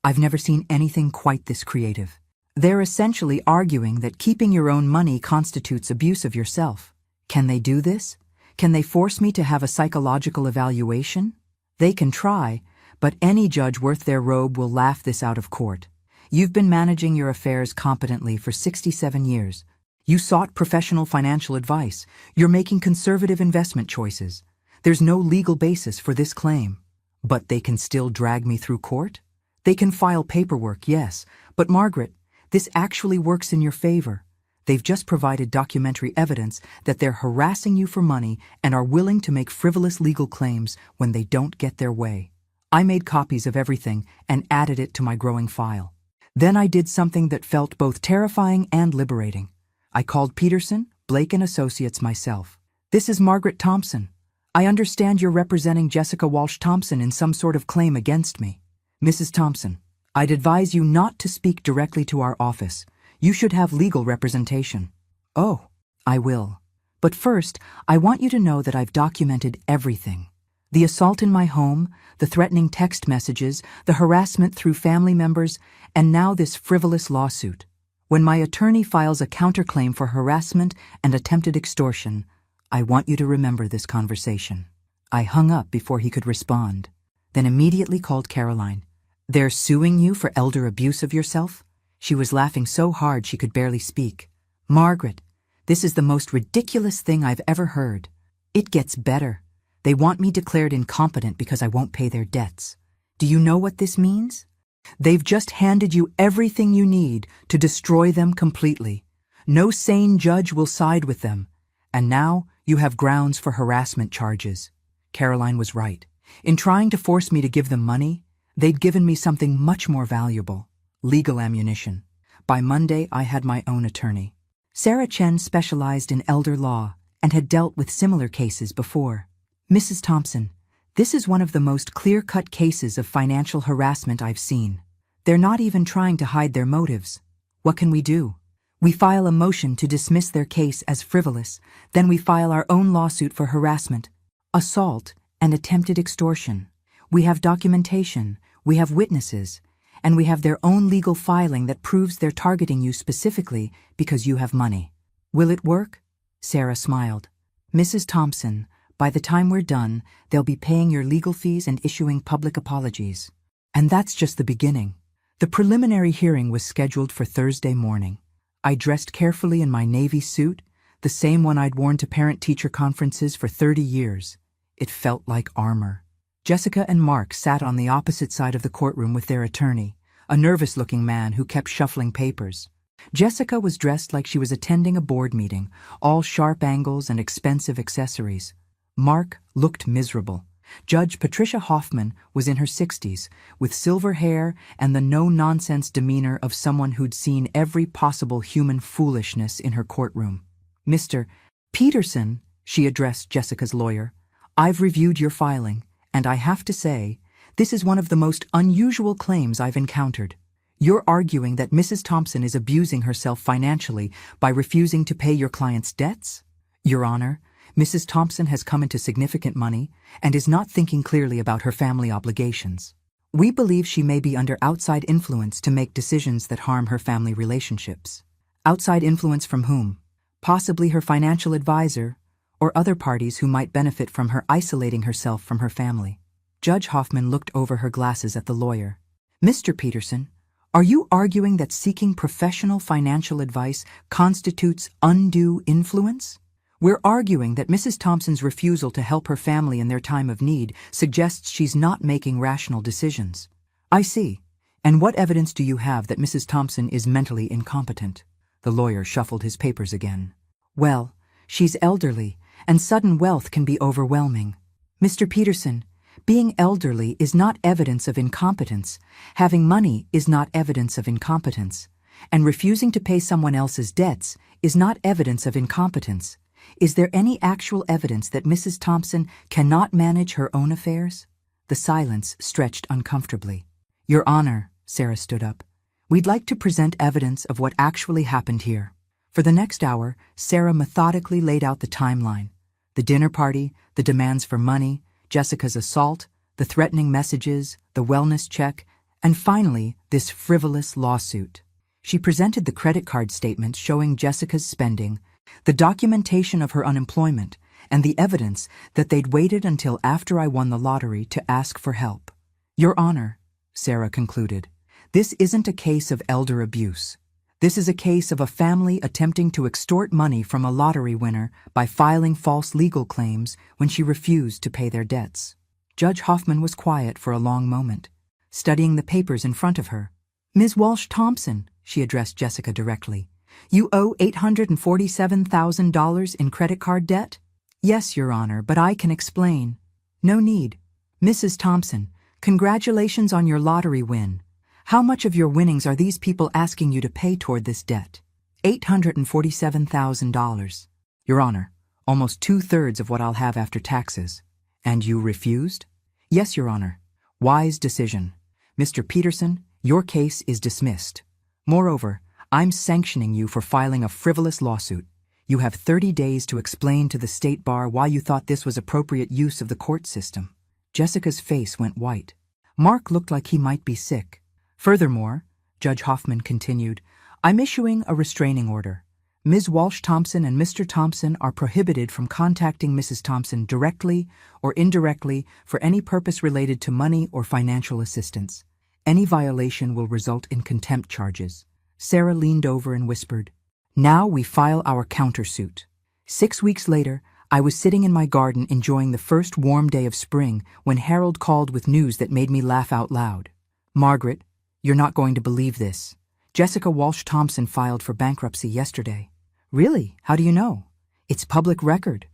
I've never seen anything quite this creative. They're essentially arguing that keeping your own money constitutes abuse of yourself. Can they do this? Can they force me to have a psychological evaluation? They can try, but any judge worth their robe will laugh this out of court. You've been managing your affairs competently for 67 years. You sought professional financial advice. You're making conservative investment choices. There's no legal basis for this claim. But they can still drag me through court? They can file paperwork, yes, but Margaret, this actually works in your favor. They've just provided documentary evidence that they're harassing you for money and are willing to make frivolous legal claims when they don't get their way. I made copies of everything and added it to my growing file. Then I did something that felt both terrifying and liberating. I called Peterson, Blake and Associates myself. "This is Margaret Thompson. I understand you're representing Jessica Walsh Thompson in some sort of claim against me. Mrs. Thompson, I'd advise you not to speak directly to our office. You should have legal representation." "Oh, I will. But first, I want you to know that I've documented everything. The assault in my home, the threatening text messages, the harassment through family members, and now this frivolous lawsuit. When my attorney files a counterclaim for harassment and attempted extortion, I want you to remember this conversation." I hung up before he could respond, then immediately called Caroline. "They're suing you for elder abuse of yourself?" She was laughing so hard she could barely speak. "Margaret, this is the most ridiculous thing I've ever heard. It gets better. They want me declared incompetent because I won't pay their debts. Do you know what this means? They've just handed you everything you need to destroy them completely. No sane judge will side with them. And now you have grounds for harassment charges. Caroline was right. In trying to force me to give them money, they'd given me something much more valuable: legal ammunition. By Monday, I had my own attorney. Sarah Chen specialized in elder law and had dealt with similar cases before. Mrs. Thompson, this is one of the most clear-cut cases of financial harassment I've seen. They're not even trying to hide their motives. What can we do? We file a motion to dismiss their case as frivolous, then we file our own lawsuit for harassment, assault, and attempted extortion. We have documentation, we have witnesses, and we have their own legal filing that proves they're targeting you specifically because you have money. Will it work? Sarah smiled. Mrs. Thompson, by the time we're done, they'll be paying your legal fees and issuing public apologies. And that's just the beginning. The preliminary hearing was scheduled for Thursday morning. I dressed carefully in my navy suit, the same one I'd worn to parent-teacher conferences for 30 years. It felt like armor. Jessica and Mark sat on the opposite side of the courtroom with their attorney, a nervous-looking man who kept shuffling papers. Jessica was dressed like she was attending a board meeting, all sharp angles and expensive accessories. Mark looked miserable. Judge Patricia Hoffman was in her 60s, with silver hair and the no-nonsense demeanor of someone who'd seen every possible human foolishness in her courtroom. Mr. Peterson, she addressed Jessica's lawyer, I've reviewed your filing, and I have to say, this is one of the most unusual claims I've encountered. You're arguing that Mrs. Thompson is abusing herself financially by refusing to pay your client's debts? Your Honor, Mrs. Thompson has come into significant money and is not thinking clearly about her family obligations. We believe she may be under outside influence to make decisions that harm her family relationships. Outside influence from whom? Possibly her financial advisor, or other parties who might benefit from her isolating herself from her family. Judge Hoffman looked over her glasses at the lawyer. Mr. Peterson, are you arguing that seeking professional financial advice constitutes undue influence? We're arguing that Mrs. Thompson's refusal to help her family in their time of need suggests she's not making rational decisions. I see. And what evidence do you have that Mrs. Thompson is mentally incompetent? The lawyer shuffled his papers again. Well, she's elderly, and sudden wealth can be overwhelming. Mr. Peterson, being elderly is not evidence of incompetence. Having money is not evidence of incompetence. And refusing to pay someone else's debts is not evidence of incompetence. Is there any actual evidence that Mrs. Thompson cannot manage her own affairs? The silence stretched uncomfortably. Your Honor, Sarah stood up, we'd like to present evidence of what actually happened here. For the next hour, Sarah methodically laid out the timeline. The dinner party, the demands for money, Jessica's assault, the threatening messages, the wellness check, and finally, this frivolous lawsuit. She presented the credit card statement showing Jessica's spending, the documentation of her unemployment, and the evidence that they'd waited until after I won the lottery to ask for help. Your Honor, Sarah concluded, this isn't a case of elder abuse. This is a case of a family attempting to extort money from a lottery winner by filing false legal claims when she refused to pay their debts. Judge Hoffman was quiet for a long moment, studying the papers in front of her. Ms. Walsh-Thompson, she addressed Jessica directly, you owe $847,000 in credit card debt? Yes, Your Honor, but I can explain. No need. Mrs. Thompson, congratulations on your lottery win. How much of your winnings are these people asking you to pay toward this debt? $847,000. Your Honor, almost 2/3 of what I'll have after taxes. And you refused? Yes, Your Honor. Wise decision. Mr. Peterson, your case is dismissed. Moreover, I'm sanctioning you for filing a frivolous lawsuit. You have 30 days to explain to the State Bar why you thought this was appropriate use of the court system. Jessica's face went white. Mark looked like he might be sick. Furthermore, Judge Hoffman continued, I'm issuing a restraining order. Ms. Walsh-Thompson and Mr. Thompson are prohibited from contacting Mrs. Thompson directly or indirectly for any purpose related to money or financial assistance. Any violation will result in contempt charges. Sarah leaned over and whispered, Now we file our countersuit. 6 weeks later, I was sitting in my garden enjoying the first warm day of spring when Harold called with news that made me laugh out loud. Margaret, You're not going to believe this. Jessica Walsh Thompson filed for bankruptcy yesterday. Really? How do you know? It's public record.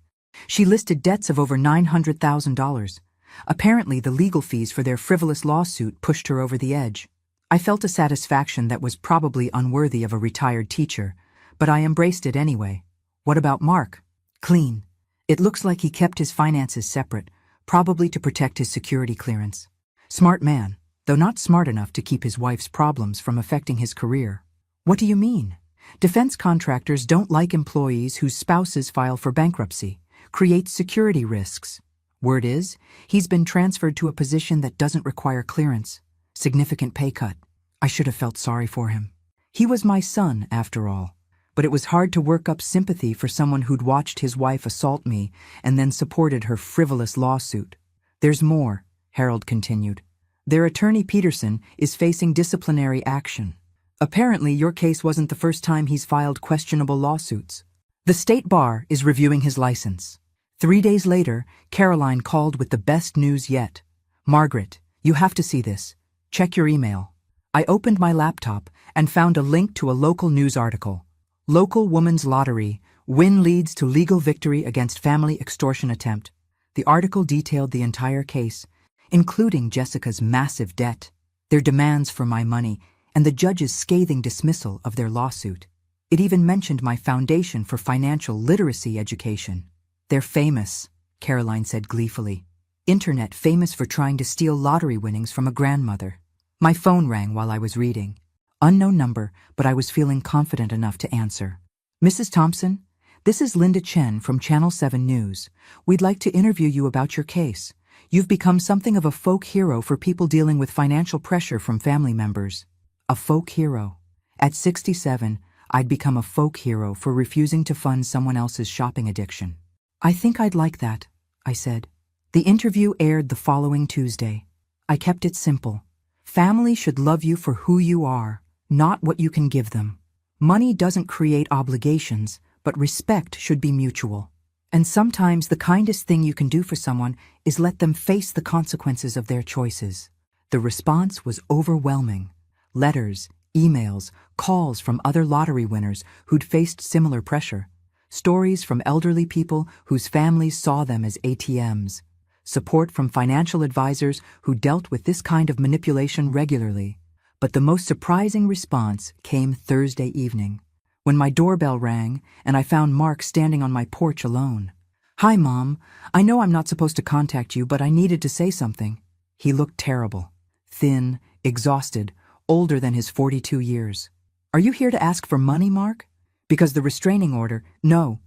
She listed debts of over $900,000. Apparently, the legal fees for their frivolous lawsuit pushed her over the edge. I felt a satisfaction that was probably unworthy of a retired teacher, but I embraced it anyway. What about Mark? Clean. It looks like he kept his finances separate, probably to protect his security clearance. Smart man, though not smart enough to keep his wife's problems from affecting his career. What do you mean? Defense contractors don't like employees whose spouses file for bankruptcy. Creates security risks. Word is, he's been transferred to a position that doesn't require clearance. Significant pay cut. I should have felt sorry for him. He was my son, after all. But it was hard to work up sympathy for someone who'd watched his wife assault me and then supported her frivolous lawsuit. There's more, Harold continued. Their attorney Peterson is facing disciplinary action. Apparently, your case wasn't the first time he's filed questionable lawsuits. The state bar is reviewing his license. 3 days later, Caroline called with the best news yet. Margaret, you have to see this. Check your email. I opened my laptop and found a link to a local news article. Local woman's lottery. Win leads to legal victory against family extortion attempt. The article detailed the entire case, including Jessica's massive debt, their demands for my money, and the judge's scathing dismissal of their lawsuit. It even mentioned my foundation for financial literacy education. They're famous, Caroline said gleefully. Internet famous for trying to steal lottery winnings from a grandmother. My phone rang while I was reading. Unknown number, but I was feeling confident enough to answer. Mrs. Thompson, this is Linda Chen from Channel 7 News. We'd like to interview you about your case. You've become something of a folk hero for people dealing with financial pressure from family members. A folk hero. At 67, I'd become a folk hero for refusing to fund someone else's shopping addiction. I think I'd like that, I said. The interview aired the following Tuesday. I kept it simple. Family should love you for who you are, not what you can give them. Money doesn't create obligations, but respect should be mutual. And sometimes the kindest thing you can do for someone is let them face the consequences of their choices. The response was overwhelming. Letters, emails, calls from other lottery winners who'd faced similar pressure. Stories from elderly people whose families saw them as ATMs. Support from financial advisors who dealt with this kind of manipulation regularly. But the most surprising response came Thursday evening, when my doorbell rang and I found Mark standing on my porch alone. Hi, Mom. I know I'm not supposed to contact you, but I needed to say something. He looked terrible. Thin, exhausted, older than his 42 years. Are you here to ask for money, Mark? Because the restraining order, no,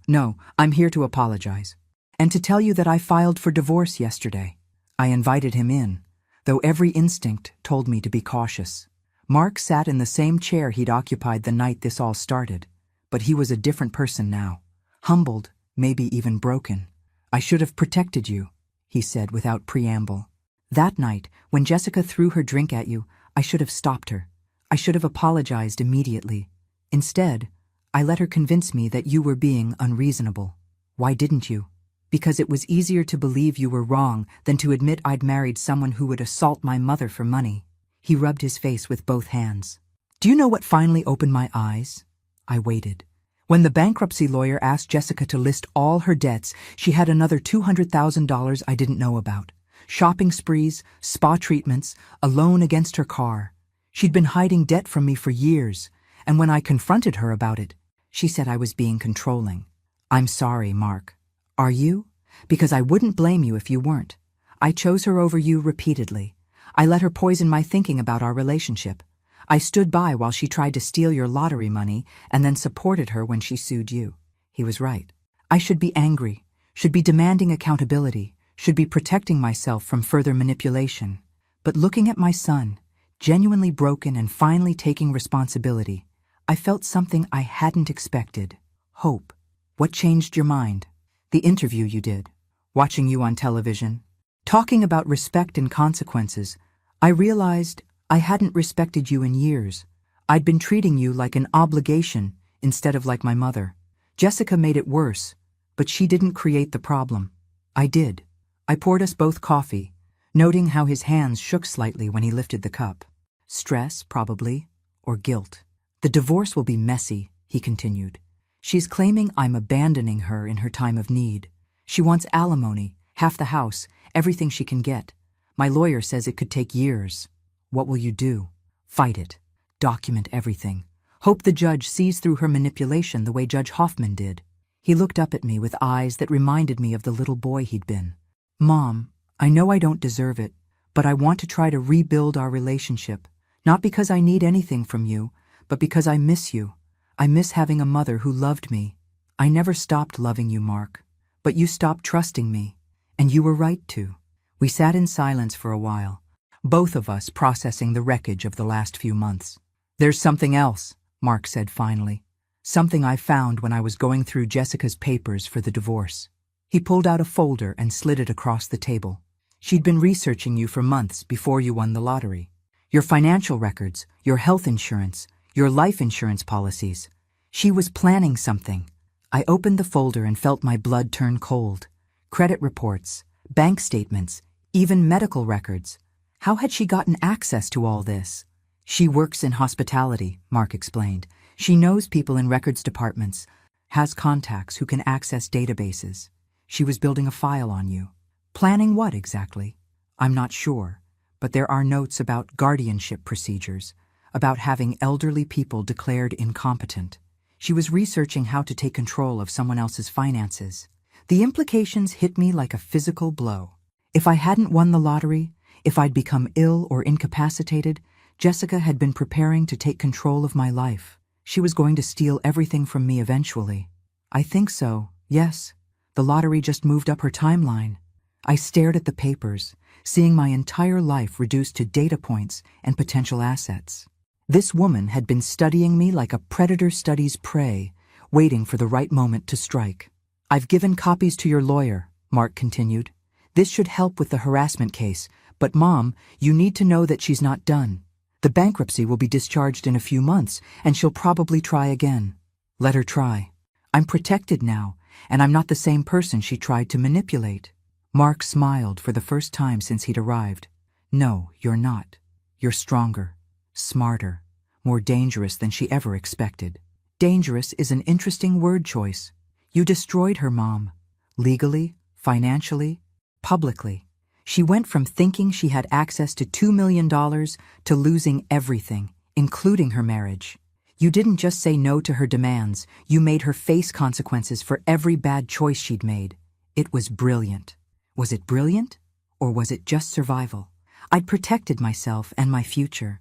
I'm here to apologize. And to tell you that I filed for divorce yesterday. I invited him in, though every instinct told me to be cautious. Mark sat in the same chair he'd occupied the night this all started, but he was a different person now. Humbled, maybe even broken. I should have protected you, he said without preamble. That night, when Jessica threw her drink at you, I should have stopped her. I should have apologized immediately. Instead, I let her convince me that you were being unreasonable. Why didn't you? Because it was easier to believe you were wrong than to admit I'd married someone who would assault my mother for money. He rubbed his face with both hands. Do you know what finally opened my eyes? I waited. When the bankruptcy lawyer asked Jessica to list all her debts, she had another $200,000 I didn't know about. Shopping sprees, spa treatments, a loan against her car. She'd been hiding debt from me for years, and when I confronted her about it, she said I was being controlling. I'm sorry, Mark. Are you? Because I wouldn't blame you if you weren't. I chose her over you repeatedly. I let her poison my thinking about our relationship. I stood by while she tried to steal your lottery money and then supported her when she sued you. He was right. I should be angry, should be demanding accountability, should be protecting myself from further manipulation. But looking at my son, genuinely broken and finally taking responsibility, I felt something I hadn't expected. Hope. What changed your mind? The interview you did. Watching you on television. Talking about respect and consequences. I realized I hadn't respected you in years. I'd been treating you like an obligation instead of like my mother. Jessica made it worse, but she didn't create the problem. I did. I poured us both coffee, noting how his hands shook slightly when he lifted the cup. Stress, probably, or guilt. The divorce will be messy, he continued. She's claiming I'm abandoning her in her time of need. She wants alimony, half the house, everything she can get. My lawyer says it could take years. What will you do? Fight it. Document everything. Hope the judge sees through her manipulation the way Judge Hoffman did. He looked up at me with eyes that reminded me of the little boy he'd been. Mom, I know I don't deserve it, but I want to try to rebuild our relationship. Not because I need anything from you, but because I miss you. I miss having a mother who loved me. I never stopped loving you, Mark. But you stopped trusting me. And you were right to. We sat in silence for a while, both of us processing the wreckage of the last few months. There's something else, Mark said finally. Something I found when I was going through Jessica's papers for the divorce. He pulled out a folder and slid it across the table. She'd been researching you for months before you won the lottery. Your financial records, your health insurance, your life insurance policies. She was planning something. I opened the folder and felt my blood turn cold. Credit reports, bank statements, even medical records. How had she gotten access to all this? She works in hospitality, Mark explained. She knows people in records departments, has contacts who can access databases. She was building a file on you. Planning what exactly? I'm not sure, but there are notes about guardianship procedures, about having elderly people declared incompetent. She was researching how to take control of someone else's finances. The implications hit me like a physical blow. If I hadn't won the lottery, if I'd become ill or incapacitated, Jessica had been preparing to take control of my life. She was going to steal everything from me eventually. I think so, yes. The lottery just moved up her timeline. I stared at the papers, seeing my entire life reduced to data points and potential assets. This woman had been studying me like a predator studies prey, waiting for the right moment to strike. I've given copies to your lawyer, Mark continued. This should help with the harassment case, but Mom, you need to know that she's not done. The bankruptcy will be discharged in a few months, and she'll probably try again. Let her try. I'm protected now, and I'm not the same person she tried to manipulate. Mark smiled for the first time since he'd arrived. No, you're not. You're stronger, smarter, more dangerous than she ever expected. Dangerous is an interesting word choice. You destroyed her, Mom. Legally, financially, publicly. She went from thinking she had access to $2 million to losing everything, including her marriage. You didn't just say no to her demands, you made her face consequences for every bad choice she'd made. It was brilliant. Was it brilliant? Or was it just survival? I'd protected myself and my future.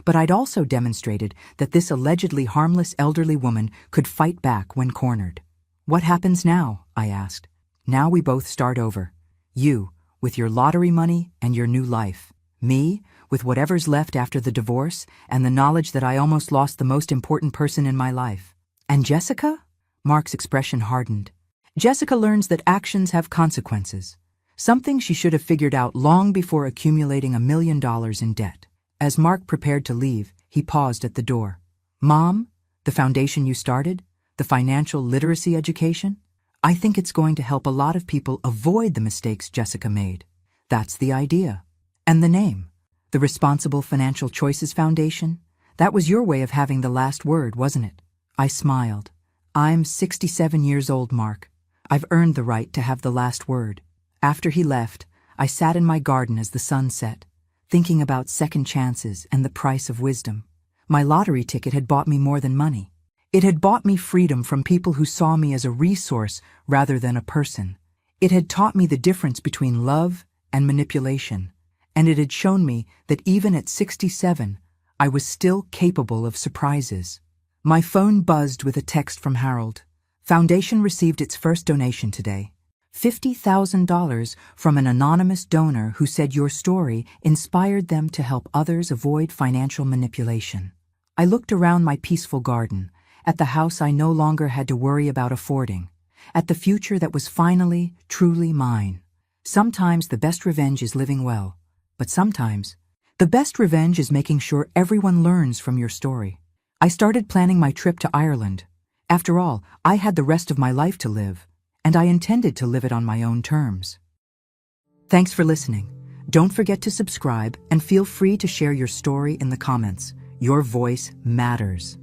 But I'd also demonstrated that this allegedly harmless elderly woman could fight back when cornered. What happens now? I asked. Now we both start over. You, with your lottery money and your new life. Me, with whatever's left after the divorce and the knowledge that I almost lost the most important person in my life. And Jessica? Mark's expression hardened. Jessica learns that actions have consequences. Something she should have figured out long before accumulating $1 million in debt. As Mark prepared to leave, he paused at the door. Mom, the foundation you started, the financial literacy education, I think it's going to help a lot of people avoid the mistakes Jessica made. That's the idea. And the name, the Responsible Financial Choices Foundation, that was your way of having the last word, wasn't it? I smiled. I'm 67 years old, Mark. I've earned the right to have the last word. After he left, I sat in my garden as the sun set, thinking about second chances and the price of wisdom. My lottery ticket had bought me more than money. It had bought me freedom from people who saw me as a resource rather than a person. It had taught me the difference between love and manipulation, and it had shown me that even at 67, I was still capable of surprises. My phone buzzed with a text from Harold. Foundation received its first donation today. $50,000 from an anonymous donor who said your story inspired them to help others avoid financial manipulation. I looked around my peaceful garden, at the house I no longer had to worry about affording, at the future that was finally, truly mine. Sometimes the best revenge is living well, but sometimes the best revenge is making sure everyone learns from your story. I started planning my trip to Ireland. After all, I had the rest of my life to live, and I intended to live it on my own terms. Thanks for listening. Don't forget to subscribe and feel free to share your story in the comments. Your voice matters.